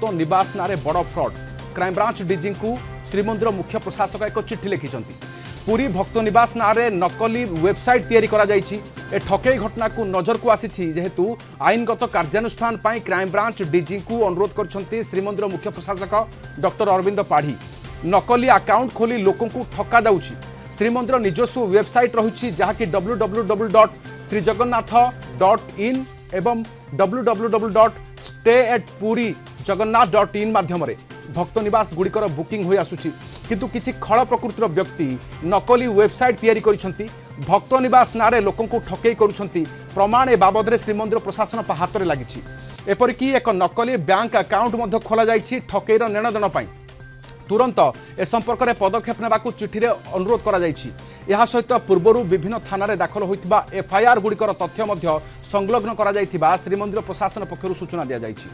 भक्त निवास नारे बड़ फ्रड क्राइमब्रांच डीजी को श्रीमंदिर मुख्य प्रशासक एक चिठी लिखिं पुरी भक्त निवास नारे नकली वेबसाइट तैयारी करा जायछि। ए ठकई घटना को नजर को आसी जेहेतु आईनगत कार्यानुष्ठान पाई क्राइमब्रांच डीजी को अनुरोध करछन्ती श्रीमंदिर मुख्य प्रशासक डॉक्टर अरविंद पाढ़ी। नकली अकाउंट खोली लोकों को ठका जाउछि। श्रीमंदिर निजस्व वेबसाइट रही जहाँकि www.श्रीजगन्नाथ.in एवं www.stayatpurijagannath.in माध्यम भक्त निवास गुड़िकर बुकिंग हो आसुछि किंतु किछि खल प्रकृतिर व्यक्ति नकली वेबसाइट तैयारी करिसंती भक्त निवास नारे लोकों को ठकई करुछंती। प्रमाण ए बाबद श्रीमंदिर प्रशासन हाथ में लगी। एपरिकी एक नकली बैंक अकाउंट मध्य खोला जाइछि ठकईर नेणदेण पाई। तुरंत ए संपर्क में पदक्षेप नेबाकू चिठी रे अनुरोध करा जाइछि। यह सहित पूर्व विभिन्न थाना रे दाखल होइतिबा एफआईआर गुड़िकर तथ्य मध्य संलग्न करा जाइतिबा श्रीमंदिर प्रशासन पक्षरु सूचना दिया जाइछि।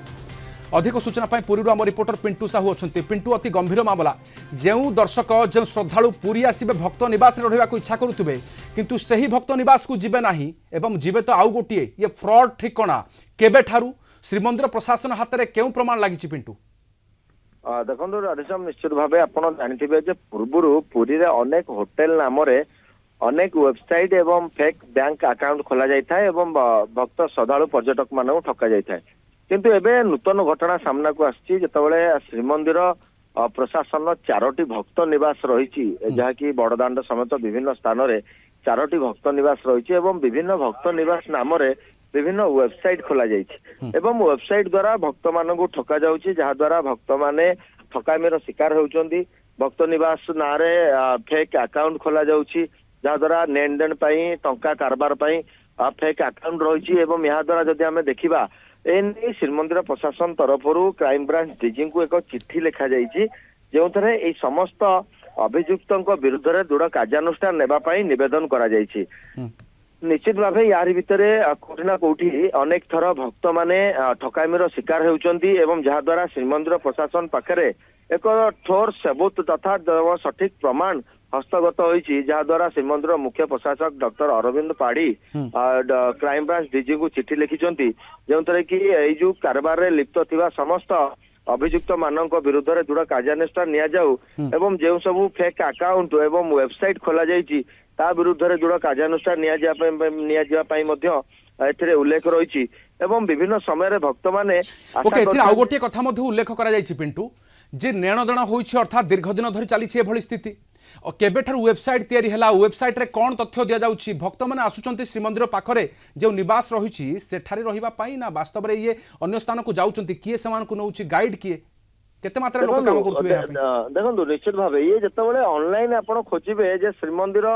अधिक सूचना पाई पुरी आम रिपोर्टर पिंटू साहू अच्छा। पिंटू अति गंभीर मामला जो दर्शक जो श्रद्धालु पुरी आसबे भक्त निवास रहा इच्छा करुवे किंतु सही भक्त निवास को जीवे ना एवं जीवे तो आउ गोटे ये फ्रड ठिकना केबे ठारू श्रीमंदिर प्रशासन हाथ में क्यों प्रमाण लगी पिंटू? देखो राधेश्याम निश्चित भाव आप जानते पूर्वर पुरी रे अनेक होटेल नाम अनेक वेबसाइट एवं फेक बैंक अकाउंट खोला जाए एवं भक्त श्रद्धालु पर्यटक मान ठका जाए किंतु एबे नूतन घटना सामना को आसी जितेबाला श्रीमंदिर प्रशासन 4टी भक्त निवास रही जहाँकि बड़दाण्ड समेत विभिन्न स्थान में 4टी भक्त निवास रही एवं विभिन्न भक्त निवास नाम विभिन्न वेबसाइट खोला एवं वेबसाइट द्वारा भक्त मान ठका जाउछि जहा द्वारा भक्त माने ठकामीर शिकार होउछन्ती। भक्त निवास नारे फेक अकाउंट खोला जाउछि जहा द्वारा लेन देन पाई टंका कारबार पाई फेक अकाउंट रही एवं यहाँ द्वारा जदि आमे देखिबा एने श्रीमंदिर प्रशासन तरफ क्राइमब्रांच डीजी को एक चिठी लिखा जाइछि जो थे समस्त अभियुक्त विरुद्ध में दृढ़ कार्यानुष्ठान नेबापाई निवेदन करा जाइछि। निश्चित भाव यार भितर कोठी ना कोठी अनेक थर भक्त माने ठकामीर शिकार होउछन्ती एवं जहा द्वारा श्रीमंदिर प्रशासन पाखरे एक ठोर सबूत तथा सठिक प्रमाण हस्तगत होइछि जहा द्वारा श्रीमंदिर मुख्य प्रशासक doctor Arvind Padhi crime branch DG को चिठी लिखिछन्ती जो कि एई जो कारबार रे लिप्त थिबा समस्त अभियुक्त मानक विरुद्ध में दृढ़ कार्यानुष्ठान निया जाऊ एवं जो सब फेक अकाउंट एवं वेबसाइट खोला जाइछि ता विरुद्ध में दृढ़ कार्यानुष्ठान निया उल्लेख रही एवं विभिन्न समय भक्त माने गोटे कथा उल्लेख करा जाइछि पिंटू जे नेणदेण होइछि अर्थात दीर्घ दिन धरी चली एभली स्थिति केबेठार वेबसाइट तैयारी है वेबसाइट रे कौन तथ्य दि जाउछि भक्त मैंने आसुचंती श्रीमंदिर पाखरे जो निवास रही सेठारे रहिबा पाई ना वास्तव में ये अन्य स्थान को जाउचंती किए समान को नउछि गाइड किए केते मात्रा लोक काम करथुवे देखो निश्चित भाव ये जतबेले ऑनलाइन आपण खोजिबे जे श्रीमंदिर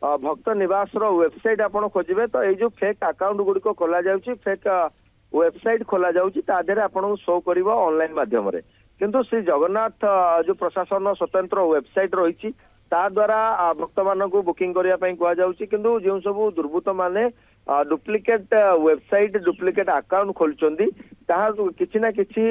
भक्त निवास रो वेबसाइट आपण खोजिबे तो ये जो फेक अकाउंट गुडी को खोला जाउछि फेक वेबसाइट खोला जाउछि ता देरे आपण शो करिवो ऑनलाइन माध्यम रे किंतु श्री जगन्नाथ जो प्रशासन स्वतंत्र वेबसाइट रही ता द्वारा भक्त मान को बुकिंग करने कहुच्छी किंतु जो सब दुर्बृत्त माने डुप्लिकेट वेबसाइट डुप्लिकेट अकाउंट खोलुचंती किछि ना किछि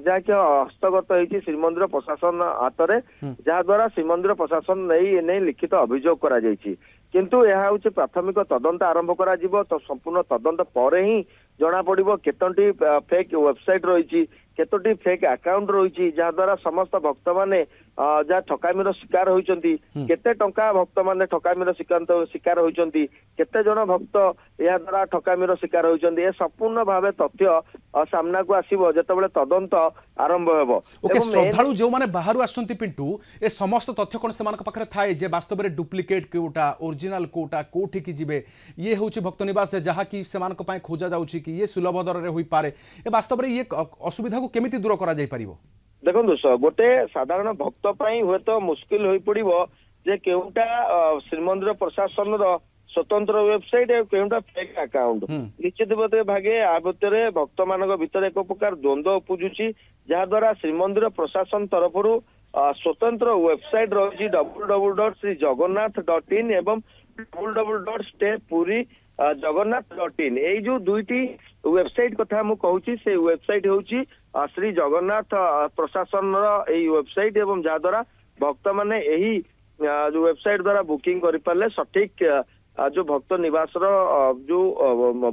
जहाँकि हस्तगत होइछि श्रीमंदिर प्रशासन हाथ में जहा द्वारा श्रीमंदिर प्रशासन नहीं लिखित अभियोग करा जाइछि किंतु यह हूँ प्राथमिक तदंत आरंभ करा जिवो तो संपूर्ण तदंत पर ही जना पड़िबो केतोटी फेक वेबसाइट रही केतोटी फेक अकाउंट रही जहा द्वारा समस्त भक्त माने जहाँ ठकामीर शिकार होइचंती केते टंका भक्त माने ठकामीर शिकार होइचंती केते जन भक्त या द्वारा ठकामीर शिकार होइचंती ए संपूर्ण भावे तथ्य सामना को आसीबो जेतेबेले तदंत आरंभ हेबो। ओके श्रद्धालु जो माने बाहरु आसंती पिंटू ए समस्त तथ्य कोन सेमानक पाखरे थाए जे वास्तव में डुप्लिकेट कोटा ओरिजिनल कोटा कोठी की जिवे ये होउची भक्त निवास जहा कि सेमानक पाए खोजा जाउची कि ये सुलभ दर रे होई पारे ए वास्तव में ये असुविधा को केमिति दूर करा जाई परिबो? देखो गोटे साधारण भक्त हुए तो मुस्किल हो पड़ो जे केउटा श्रीमंदिर प्रशासन स्वतंत्र वेबसाइट केउटा फेक अकाउंट निश्चित भागे आ भितर भक्त मान भीतर एक प्रकार द्वंद्व उपजुची जहा द्वारा श्रीमंदिर प्रशासन तरफ स्वतंत्र वेबसाइट रही www.श्रीजगन्नाथ.in एवं www.stayatpurijagannath.in यही जो दुईटी वेबसाइट कथा मु कहूची से वेबसाइट होची श्री जगन्नाथ प्रशासन वेबसाइट एवं जहा द्वारा भक्त माने यही जो वेबसाइट द्वारा बुकिंग कर पारे सठिक जो भक्त निवास जो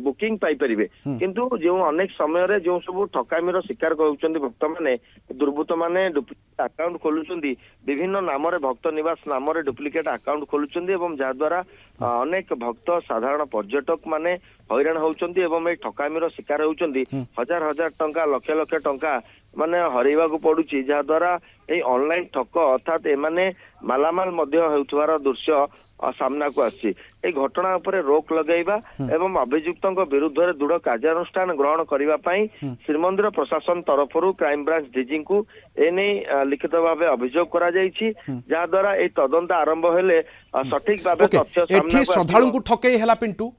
बुकिंग पाई परिबे किंतु जो अनेक समय रे जो सब ठकामीर शिकार होउचंदी भक्त माने दुर्बृत्त माने डुप्लिकेट अकाउंट खोलुचंदी विभिन्न नाम रे भक्त निवास नाम रे डुप्लिकेट अकाउंट खोलुचंदी एवं जा द्वारा अनेक भक्त साधारण पर्यटक माने हैरान होउचंदी एवं ए ठकामीर शिकार होउचंदी हजार हजार टंका लक्ष लक्ष टंका माने हरैवा को पड़ुची जहा द्वारा ए ऑनलाइन ठक अर्थात एमाने मालामाल मध्य हेउथवार दृश्य सामना को आसी ए घटना उपरे रोक लगाइबा एवं अभियुक्तों विरुद्ध रे दृढ़ कार्यानुष्ठान ग्रहण करिबा पई श्रीमंदिर प्रशासन तरफरु क्राइम ब्रांच डीजी को एने लिखित भावे अभियोग करा जायछि जहा द्वारा ए तदंत आरंभ हेले सठिक भावे तथ्य सामना को श्रद्धालु को ठकेई हेला पिंटू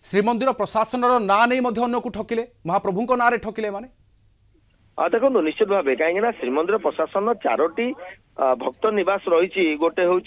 श्रीमंदिर प्रशासन ना नहीं मध्य अन्य को ठकिले महाप्रभु को ना रे ठकिले माने देखो निश्चित भाव कहीं श्रीमंदिर प्रशासन 4टी भक्त निवास रही गोटे हूँ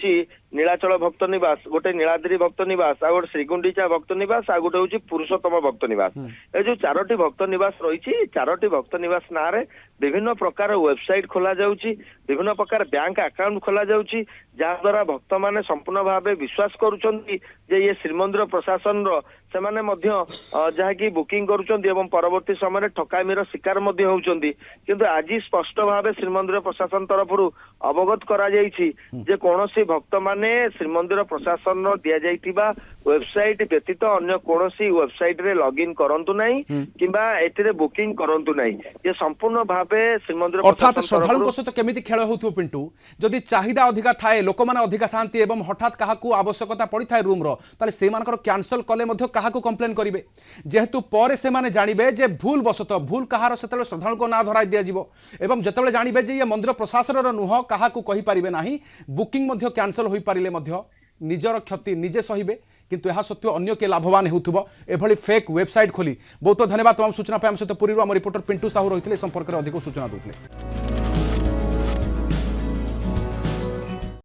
नीलाचल भक्त निवास गोटे नीलाद्री भक्त निवास आ गोटे श्रीगुंडीचा भक्त निवास आ गोटे हूँ पुरुषोत्तम भक्त निवास ए जो 4टी भक्त निवास रही 4टी भक्त निवास ना रे विभिन्न प्रकार वेबसाइट खोला जाउची विभिन्न प्रकार बैंक अकाउंट खोला जाउची जहाँ द्वारा भक्त माने संपूर्ण भावे विश्वास करुचंती जे ये श्रीमंदिर प्रशासन रो से माने मध्य जहा कि बुकिंग करुचंती एवं परवर्ती समय ठकामीर शिकार मध्य होउचंती किंतु आज स्पष्ट भावे श्रीमंदिर प्रशासन तरफरु अवगत करा जायछि जे कोनोसी भक्त माने श्रीमंदिर प्रशासन रो दिया जायतिबा वेबसाइट व्यतीत अन्य कोनोसी वेबसाइट रे लॉगिन करंतु नाही किबा एतिरे बुकिंग करंतु नाही ये संपूर्ण भावे श्रीमंदिर अर्थात श्रद्धालु को सहित केमिति खेल होथु पिंटू जदि चाहिदा अधिका थाए लोक माने अधिका थांती एवं हठात काहाकू आवश्यकता पड़ी थाए रूम रो ताले से मानकर कैंसल कले मध्य काहाकू कंप्लेन करिवे जेहेतु परे से माने जानिबे जे भूल बसत भूल कहार सेतले श्रद्धालु को ना धराई दिया जिवो एवं जेतेबेले जानिबे जे ये मंदिर प्रशासन रो नुह काहाकू कहि परिबे नाही बुकिंग मध्य कैंसल होई पारिले मध्य निजर क्षति निजे सहिबे किंतु यह सत्य अन्य के लाभवान होउथबो एभली फेक वेबसाइट खोली बहुत धन्यवाद तमाम सूचना पे हम सहित पुरी रो हम रिपोर्टर पिंटू साहू रहितले संपर्क रे अधिक सूचना दोतले।